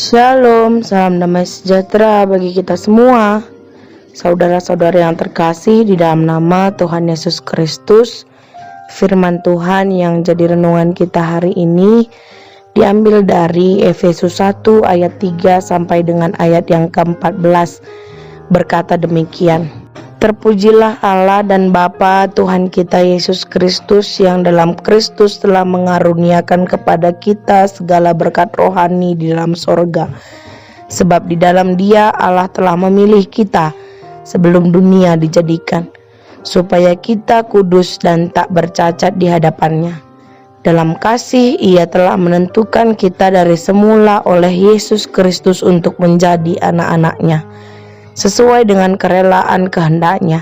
Shalom, salam damai sejahtera bagi kita semua. Saudara-saudara yang terkasih di dalam nama Tuhan Yesus Kristus, firman Tuhan yang jadi renungan kita hari ini diambil dari Efesus 1 ayat 3 sampai dengan ayat yang ke-14, berkata demikian. Terpujilah Allah dan Bapa Tuhan kita Yesus Kristus yang dalam Kristus telah mengaruniakan kepada kita segala berkat rohani di dalam sorga. Sebab di dalam Dia Allah telah memilih kita sebelum dunia dijadikan, supaya kita kudus dan tak bercacat di hadapan-Nya. Dalam kasih Ia telah menentukan kita dari semula oleh Yesus Kristus untuk menjadi anak-anak-Nya, sesuai dengan kerelaan kehendak-Nya,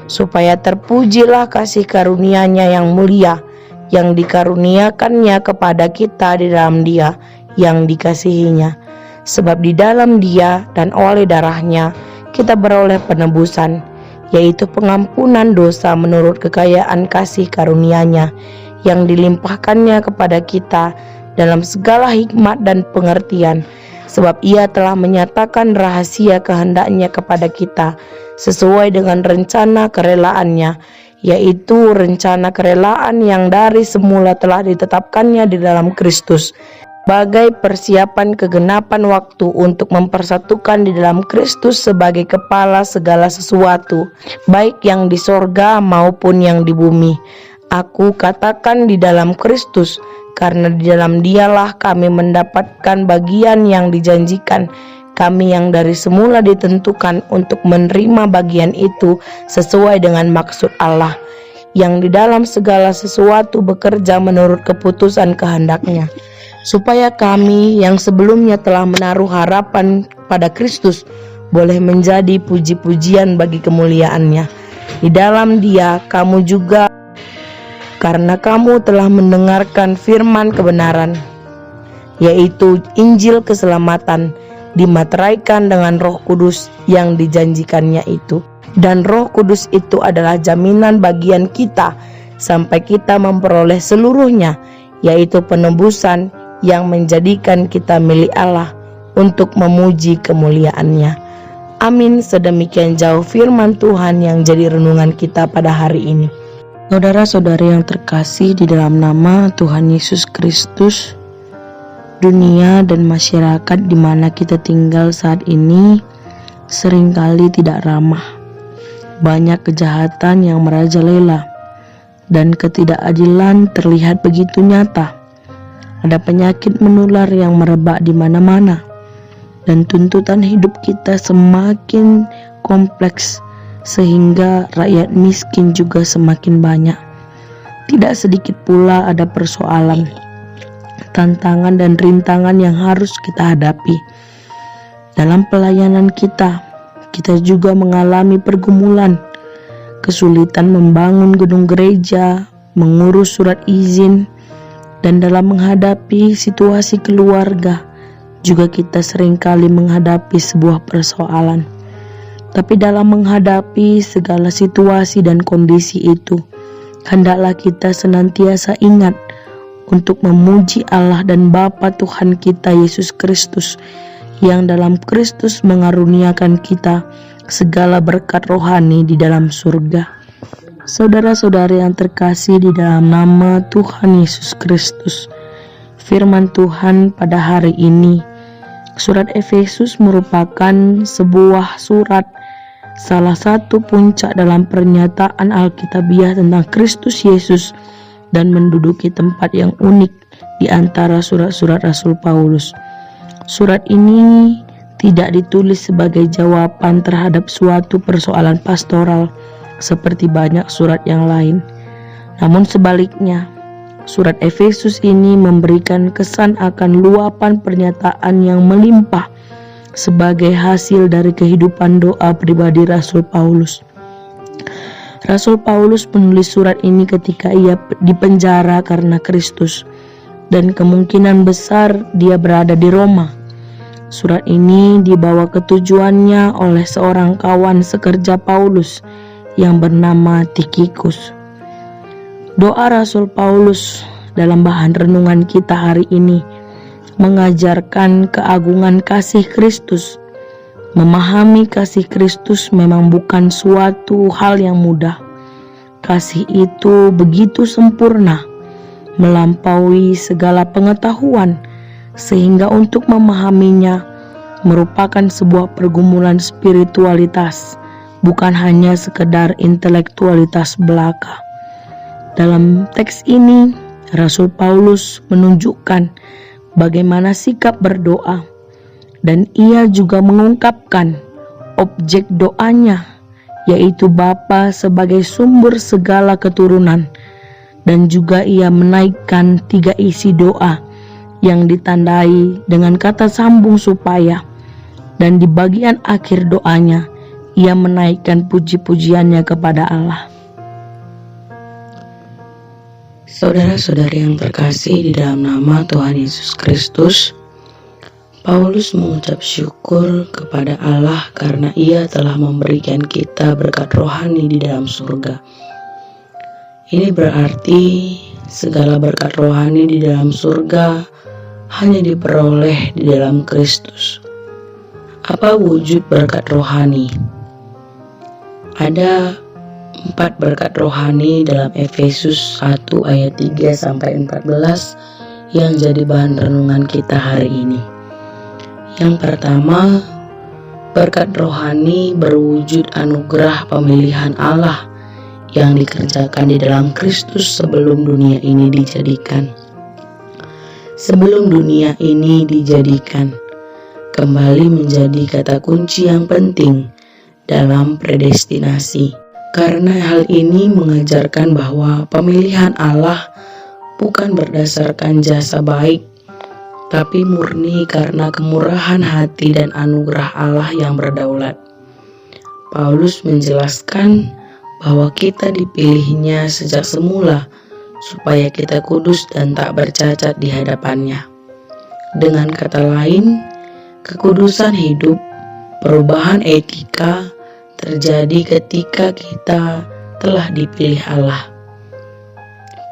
supaya terpujilah kasih karunia-Nya yang mulia, yang dikaruniakan-Nya kepada kita di dalam Dia yang dikasihi-Nya. Sebab di dalam Dia dan oleh darah-Nya kita beroleh penebusan, yaitu pengampunan dosa menurut kekayaan kasih karunia-Nya, yang dilimpahkan-Nya kepada kita dalam segala hikmat dan pengertian. Sebab Ia telah menyatakan rahasia kehendak-Nya kepada kita sesuai dengan rencana kerelaan-Nya, yaitu rencana kerelaan yang dari semula telah ditetapkan-Nya di dalam Kristus, sebagai persiapan kegenapan waktu untuk mempersatukan di dalam Kristus sebagai kepala segala sesuatu, baik yang di sorga maupun yang di bumi. Aku katakan di dalam Kristus, karena di dalam Dialah kami mendapatkan bagian yang dijanjikan, kami yang dari semula ditentukan untuk menerima bagian itu sesuai dengan maksud Allah, yang di dalam segala sesuatu bekerja menurut keputusan kehendak-Nya, supaya kami yang sebelumnya telah menaruh harapan pada Kristus boleh menjadi puji-pujian bagi kemuliaan-Nya. Di dalam Dia kamu juga, karena kamu telah mendengarkan firman kebenaran, yaitu Injil keselamatan, dimateraikan dengan Roh Kudus yang dijanjikan-Nya itu. Dan Roh Kudus itu adalah jaminan bagian kita sampai kita memperoleh seluruhnya, yaitu penebusan yang menjadikan kita milik Allah untuk memuji kemuliaan-Nya. Amin. Sedemikian jauh firman Tuhan yang jadi renungan kita pada hari ini. Saudara-saudari yang terkasih di dalam nama Tuhan Yesus Kristus, dunia dan masyarakat di mana kita tinggal saat ini seringkali tidak ramah. Banyak kejahatan yang merajalela dan ketidakadilan terlihat begitu nyata. Ada penyakit menular yang merebak di mana-mana, dan tuntutan hidup kita semakin kompleks, sehingga rakyat miskin juga semakin banyak. Tidak sedikit pula ada persoalan, tantangan dan rintangan yang harus kita hadapi. Dalam pelayanan kita juga mengalami pergumulan, kesulitan membangun gedung gereja, mengurus surat izin, dan dalam menghadapi situasi keluarga juga kita seringkali menghadapi sebuah persoalan. Tapi dalam menghadapi segala situasi dan kondisi itu, hendaklah kita senantiasa ingat untuk memuji Allah dan Bapa Tuhan kita Yesus Kristus, yang dalam Kristus mengaruniakan kita segala berkat rohani di dalam surga. Saudara-saudari yang terkasih di dalam nama Tuhan Yesus Kristus, firman Tuhan pada hari ini, surat Efesus merupakan sebuah surat, salah satu puncak dalam pernyataan Alkitabiah tentang Kristus Yesus, dan menduduki tempat yang unik di antara surat-surat Rasul Paulus. Surat ini tidak ditulis sebagai jawaban terhadap suatu persoalan pastoral seperti banyak surat yang lain. Namun sebaliknya, surat Efesus ini memberikan kesan akan luapan pernyataan yang melimpah sebagai hasil dari kehidupan doa pribadi Rasul Paulus. Rasul Paulus menulis surat ini ketika ia dipenjara karena Kristus, dan kemungkinan besar dia berada di Roma. Surat ini dibawa ketujuannya oleh seorang kawan sekerja Paulus yang bernama Tikhikus. Doa Rasul Paulus dalam bahan renungan kita hari ini mengajarkan keagungan kasih Kristus. Memahami kasih Kristus memang bukan suatu hal yang mudah. Kasih itu begitu sempurna, melampaui segala pengetahuan, sehingga untuk memahaminya merupakan sebuah pergumulan spiritualitas, bukan hanya sekedar intelektualitas belaka. Dalam teks ini, Rasul Paulus menunjukkan bagaimana sikap berdoa, dan ia juga mengungkapkan objek doanya, yaitu Bapa sebagai sumber segala keturunan, dan juga ia menaikkan 3 isi doa yang ditandai dengan kata sambung supaya, dan di bagian akhir doanya ia menaikkan puji-pujiannya kepada Allah. Saudara-saudari yang terkasih di dalam nama Tuhan Yesus Kristus, Paulus mengucap syukur kepada Allah karena Ia telah memberikan kita berkat rohani di dalam surga. Ini berarti segala berkat rohani di dalam surga hanya diperoleh di dalam Kristus. Apa wujud berkat rohani? Ada 4 berkat rohani dalam Efesus 1 ayat 3-14 yang jadi bahan renungan kita hari ini. Yang pertama, berkat rohani berwujud anugerah pemilihan Allah yang dikerjakan di dalam Kristus sebelum dunia ini dijadikan. Sebelum dunia ini dijadikan, kembali menjadi kata kunci yang penting dalam predestinasi. Karena hal ini mengajarkan bahwa pemilihan Allah bukan berdasarkan jasa baik, tapi murni karena kemurahan hati dan anugerah Allah yang berdaulat. Paulus menjelaskan bahwa kita dipilihnya sejak semula supaya kita kudus dan tak bercacat di hadapannya. Dengan kata lain, kekudusan hidup, perubahan etika terjadi ketika kita telah dipilih Allah.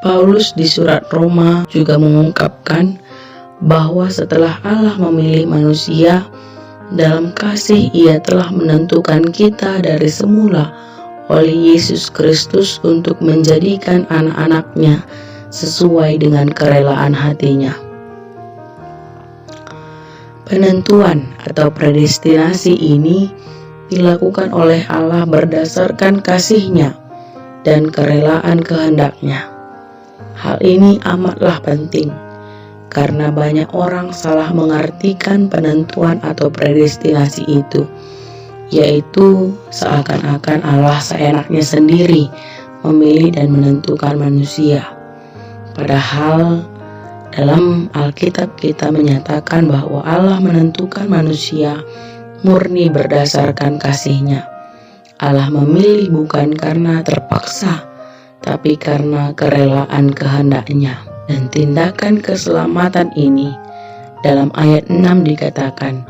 Paulus di surat Roma juga mengungkapkan bahwa setelah Allah memilih manusia, dalam kasih Ia telah menentukan kita dari semula oleh Yesus Kristus untuk menjadikan anak-anaknya sesuai dengan kerelaan hatinya. Penentuan atau predestinasi ini dilakukan oleh Allah berdasarkan kasih-Nya dan kerelaan kehendak-Nya. Hal ini amatlah penting, karena banyak orang salah mengartikan penentuan atau predestinasi itu, yaitu seakan-akan Allah seenaknya sendiri memilih dan menentukan manusia. Padahal dalam Alkitab kita menyatakan bahwa Allah menentukan manusia murni berdasarkan kasih-Nya. Allah memilih bukan karena terpaksa, tapi karena kerelaan kehendak-Nya. Dan tindakan keselamatan ini dalam ayat 6 dikatakan,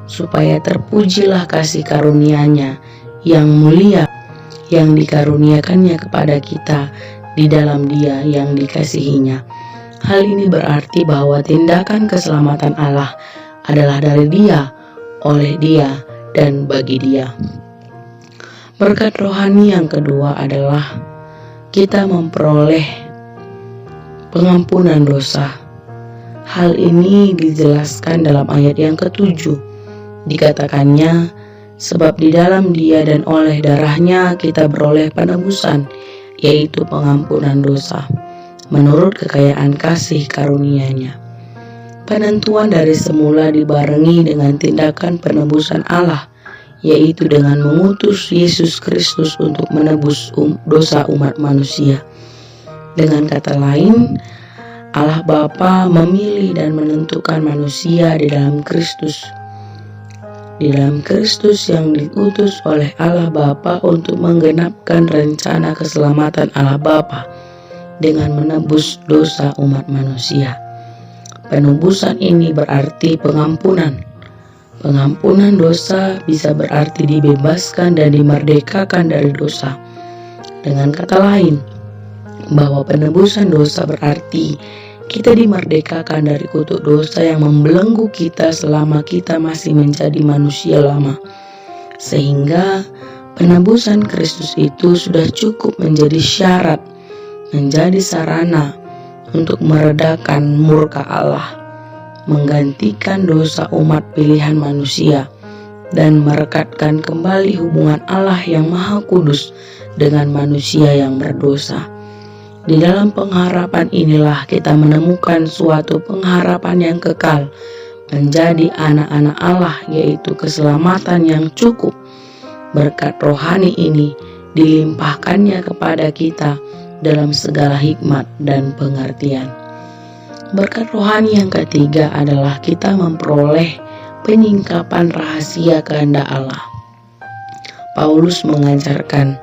supaya terpujilah kasih karunia-Nya yang mulia yang dikaruniakannya kepada kita di dalam Dia yang dikasihi-Nya. Hal ini berarti bahwa tindakan keselamatan Allah adalah dari Dia, oleh Dia, dan bagi Dia. Berkat rohani yang kedua adalah kita memperoleh pengampunan dosa. Hal ini dijelaskan dalam ayat yang ke-7. Dikatakannya, sebab di dalam Dia dan oleh darah-Nya kita beroleh penebusan, yaitu pengampunan dosa, menurut kekayaan kasih karunia-Nya. Penentuan dari semula dibarengi dengan tindakan penebusan Allah, yaitu dengan mengutus Yesus Kristus untuk menebus dosa umat manusia. Dengan kata lain, Allah Bapa memilih dan menentukan manusia di dalam Kristus. Di dalam Kristus yang diutus oleh Allah Bapa untuk menggenapkan rencana keselamatan Allah Bapa dengan menebus dosa umat manusia. Penebusan ini berarti pengampunan. Pengampunan dosa bisa berarti dibebaskan dan dimerdekakan dari dosa. Dengan kata lain, bahwa penebusan dosa berarti Kita dimerdekakan dari kutuk dosa yang membelenggu kita selama kita masih menjadi manusia lama. Sehingga penebusan Kristus itu sudah cukup menjadi syarat, menjadi sarana untuk meredakan murka Allah, menggantikan dosa umat pilihan manusia, dan merekatkan kembali hubungan Allah yang Maha Kudus dengan manusia yang berdosa. Di dalam pengharapan inilah kita menemukan suatu pengharapan yang kekal, menjadi anak-anak Allah, yaitu keselamatan yang cukup. Berkat rohani ini dilimpahkannya kepada kita dalam segala hikmat dan pengertian. Berkat rohani yang ketiga adalah kita memperoleh penyingkapan rahasia kehendak Allah. Paulus mengajarkan,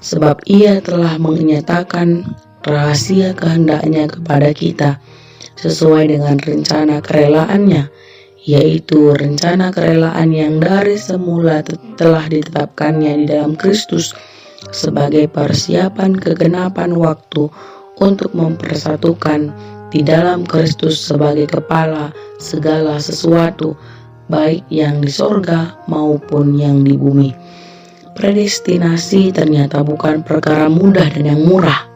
sebab ia telah menyatakan rahasia kehendaknya kepada kita sesuai dengan rencana kerelaannya, yaitu rencana kerelaan yang dari semula telah ditetapkannya di dalam Kristus sebagai persiapan kegenapan waktu untuk mempersatukan di dalam Kristus sebagai kepala segala sesuatu, baik yang di sorga maupun yang di bumi. Predestinasi ternyata bukan perkara mudah dan yang murah,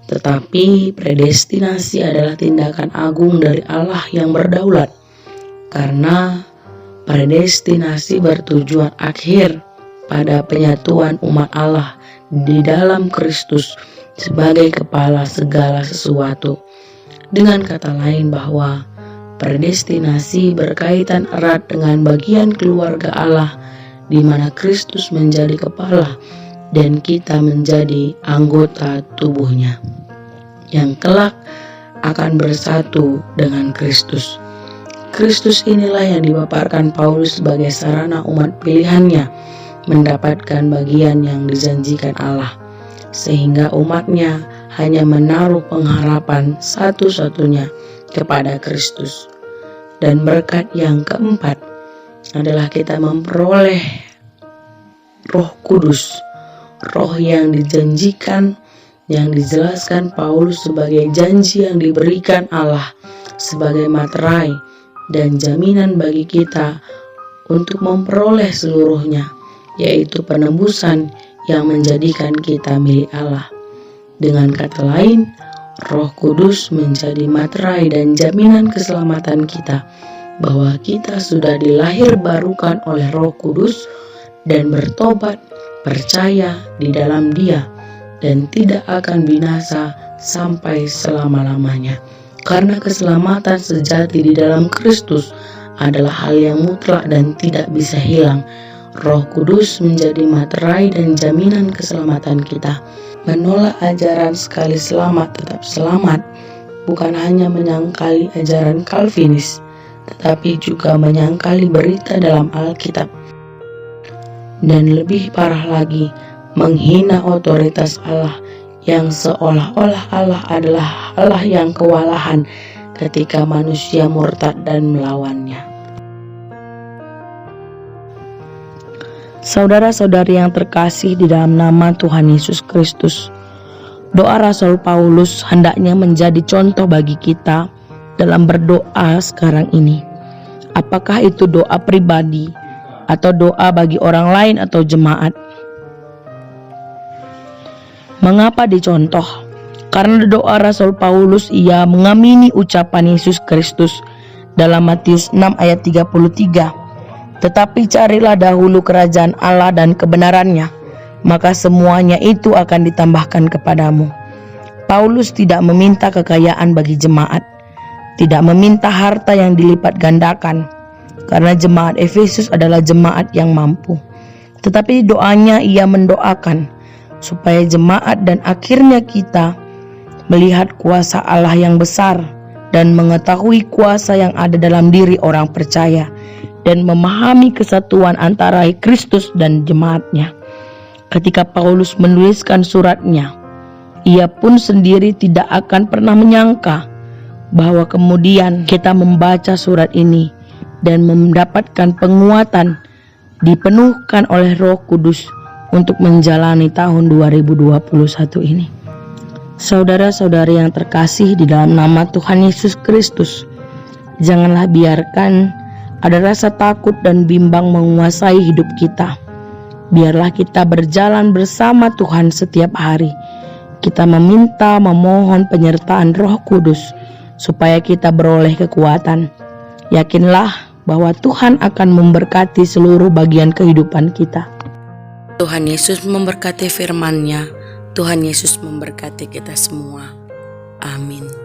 tetapi predestinasi adalah tindakan agung dari Allah yang berdaulat, karena predestinasi bertujuan akhir pada penyatuan umat Allah di dalam Kristus sebagai kepala segala sesuatu. Dengan kata lain bahwa predestinasi berkaitan erat dengan bagian keluarga Allah di mana Kristus menjadi kepala dan kita menjadi anggota tubuhnya yang kelak akan bersatu dengan Kristus. Kristus inilah yang dipaparkan Paulus sebagai sarana umat pilihannya mendapatkan bagian yang dijanjikan Allah, sehingga umatnya hanya menaruh pengharapan satu-satunya kepada Kristus. Dan berkat yang keempat adalah kita memperoleh Roh Kudus, Roh yang dijanjikan, yang dijelaskan Paulus sebagai janji yang diberikan Allah sebagai materai dan jaminan bagi kita untuk memperoleh seluruhnya, yaitu penebusan yang menjadikan kita milik Allah. Dengan kata lain, Roh Kudus menjadi materai dan jaminan keselamatan kita, bahwa kita sudah dilahirbarukan oleh Roh Kudus dan bertobat, percaya di dalam Dia, dan tidak akan binasa sampai selama-lamanya. Karena keselamatan sejati di dalam Kristus adalah hal yang mutlak dan tidak bisa hilang. Roh Kudus menjadi materai dan jaminan keselamatan kita. Menolak ajaran sekali selamat tetap selamat bukan hanya menyangkali ajaran Calvinis, tetapi juga menyangkali berita dalam Alkitab. Dan lebih parah lagi, menghina otoritas Allah yang seolah-olah Allah adalah Allah yang kewalahan ketika manusia murtad dan melawannya. Saudara-saudari yang terkasih di dalam nama Tuhan Yesus Kristus, doa Rasul Paulus hendaknya menjadi contoh bagi kita dalam berdoa sekarang ini. Apakah itu doa pribadi atau doa bagi orang lain atau jemaat? Mengapa dicontoh? Karena doa Rasul Paulus ia mengamini ucapan Yesus Kristus dalam Matius 6 ayat 33. Tetapi carilah dahulu kerajaan Allah dan kebenarannya, maka semuanya itu akan ditambahkan kepadamu. Paulus tidak meminta kekayaan bagi jemaat, tidak meminta harta yang dilipat gandakan, karena jemaat Efesus adalah jemaat yang mampu. Tetapi doanya ia mendoakan supaya jemaat dan akhirnya kita melihat kuasa Allah yang besar dan mengetahui kuasa yang ada dalam diri orang percaya, dan memahami kesatuan antara Kristus dan jemaatnya. Ketika Paulus menuliskan suratnya, ia pun sendiri tidak akan pernah menyangka bahwa kemudian kita membaca surat ini dan mendapatkan penguatan, dipenuhkan oleh Roh Kudus untuk menjalani tahun 2021 ini. Saudara-saudari yang terkasih di dalam nama Tuhan Yesus Kristus, janganlah biarkan ada rasa takut dan bimbang menguasai hidup kita. Biarlah kita berjalan bersama Tuhan setiap hari. Kita memohon penyertaan Roh Kudus supaya kita beroleh kekuatan. Yakinlah bahwa Tuhan akan memberkati seluruh bagian kehidupan kita. Tuhan Yesus memberkati firman-Nya. Tuhan Yesus memberkati kita semua. Amin.